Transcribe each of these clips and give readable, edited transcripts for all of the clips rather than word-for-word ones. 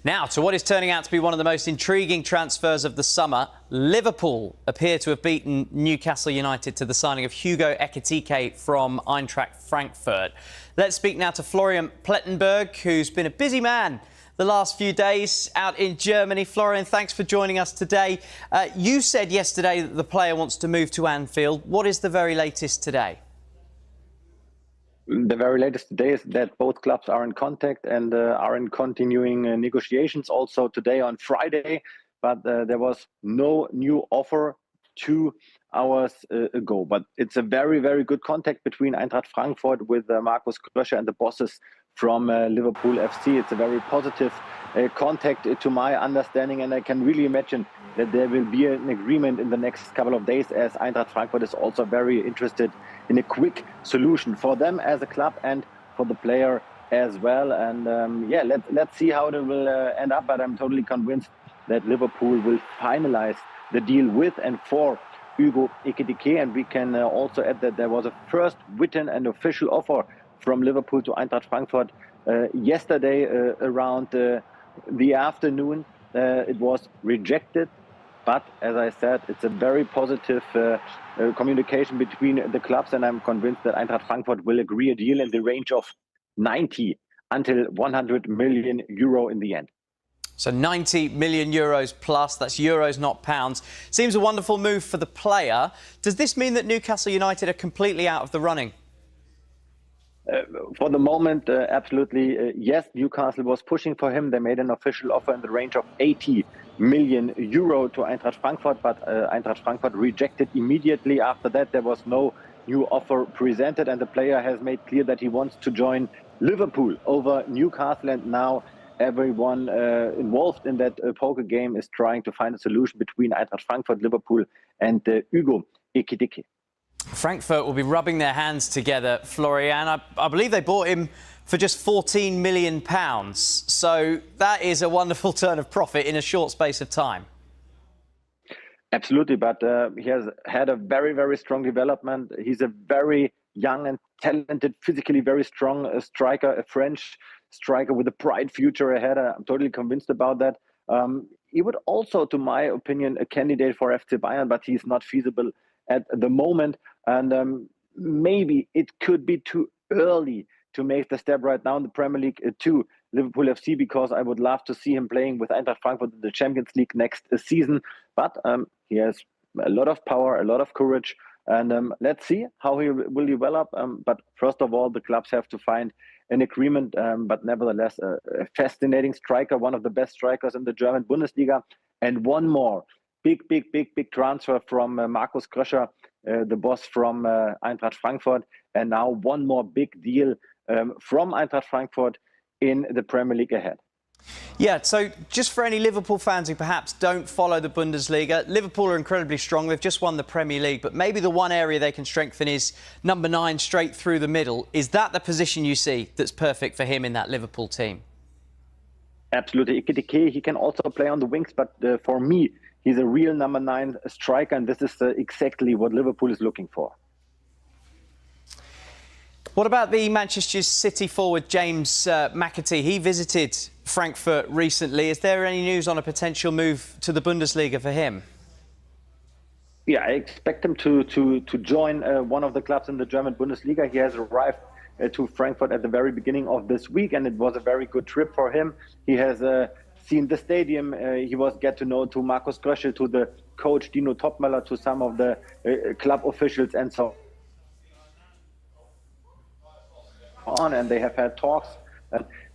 Now, to what is turning out to be one of the most intriguing transfers of the summer. Liverpool appear to have beaten Newcastle United to the signing of Hugo Ekitike from Eintracht Frankfurt. Let's speak now to Florian Plettenberg, who's been a busy man the last few days out in Germany. Florian, thanks for joining us today. You said yesterday that the player wants to move to Anfield. What is the very latest today? The very latest today is that both clubs are in contact and are in continuing negotiations also today on Friday. But there was no new offer 2 hours ago. But it's a very, very good contact between Eintracht Frankfurt with Markus Krösche and the bosses from Liverpool FC. It's a very positive contact to my understanding, and I can really imagine that there will be an agreement in the next couple of days, as Eintracht Frankfurt is also very interested in a quick solution for them as a club and for the player as well. And yeah, let's see how it will end up, but I'm totally convinced that Liverpool will finalize the deal with and for Hugo Ekitike. And we can also add that there was a first written and official offer from Liverpool to Eintracht Frankfurt yesterday around the afternoon. It was rejected, but as I said, it's a very positive communication between the clubs, and I'm convinced that Eintracht Frankfurt will agree a deal in the range of 90 until 100 million euro in the end. So 90 million euros plus, that's euros, not pounds. Seems a wonderful move for the player. Does this mean that Newcastle United are completely out of the running? For the moment, absolutely yes. Newcastle was pushing for him. They made an official offer in the range of 80 million euro to Eintracht Frankfurt, but Eintracht Frankfurt rejected immediately. After that, there was no new offer presented, and the player has made clear that he wants to join Liverpool over Newcastle. And now everyone involved in that poker game is trying to find a solution between Eintracht Frankfurt, Liverpool, and Hugo Ekitike. Frankfurt will be rubbing their hands together, Florian. I believe they bought him for just £14 million. So that is a wonderful turn of profit in a short space of time. Absolutely, but he has had a very, very strong development. He's a very young and talented, physically very strong striker, a French striker with a bright future ahead. I'm totally convinced about that. He would also, to my opinion, a candidate for FC Bayern, but he's not feasible at the moment. And maybe it could be too early to make the step right now in the Premier League to Liverpool FC, because I would love to see him playing with Eintracht Frankfurt in the Champions League next season. But he has a lot of power, a lot of courage, and let's see how he will develop. But first of all, the clubs have to find an agreement. But nevertheless, a fascinating striker, one of the best strikers in the German Bundesliga. And one more big transfer from Markus Krösche, the boss from Eintracht Frankfurt, and now one more big deal from Eintracht Frankfurt in the Premier League ahead. Yeah, so just for any Liverpool fans who perhaps don't follow the Bundesliga, Liverpool are incredibly strong. They've just won the Premier League, but maybe the one area they can strengthen is number 9 straight through the middle. Is that the position you see that's perfect for him in that Liverpool team? Absolutely. Ekitike, he can also play on the wings, but for me, he's a real number 9 striker, and this is exactly what Liverpool is looking for. What about the Manchester City forward James McAtee? He visited Frankfurt recently. Is there any news on a potential move to the Bundesliga for him? Yeah, I expect him to join one of the clubs in the German Bundesliga. He has arrived to Frankfurt at the very beginning of this week, and it was a very good trip for him. He has seen the stadium. He was get to know to Markus Krösche, to the coach Dino Topmöller, to some of the club officials and so on. And they have had talks.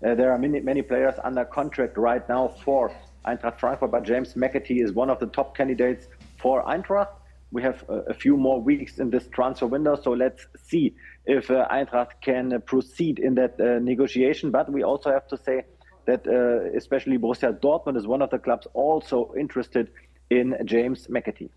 There are many players under contract right now for Eintracht Frankfurt, but James McAtee is one of the top candidates for Eintracht. We have a few more weeks in this transfer window, so let's see if Eintracht can proceed in that negotiation. But we also have to say that especially Borussia Dortmund is one of the clubs also interested in James McAtee.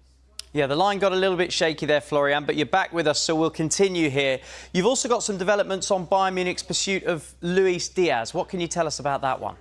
Yeah, the line got a little bit shaky there, Florian, but you're back with us, so we'll continue here. You've also got some developments on Bayern Munich's pursuit of Luis Diaz. What can you tell us about that one?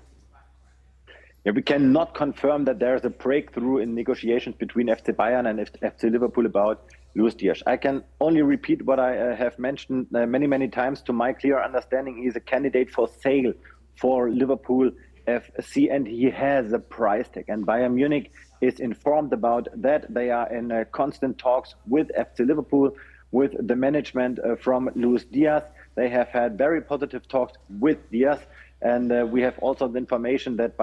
Yeah, we cannot confirm that there is a breakthrough in negotiations between FC Bayern and FC Liverpool about Luis Diaz. I can only repeat what I have mentioned many times. To my clear understanding, he is a candidate for sale for Liverpool FC, and he has a price tag. And Bayern Munich is informed about that. They are in constant talks with FC Liverpool, with the management from Luis Diaz. They have had very positive talks with Diaz, and we have also the information that Bayern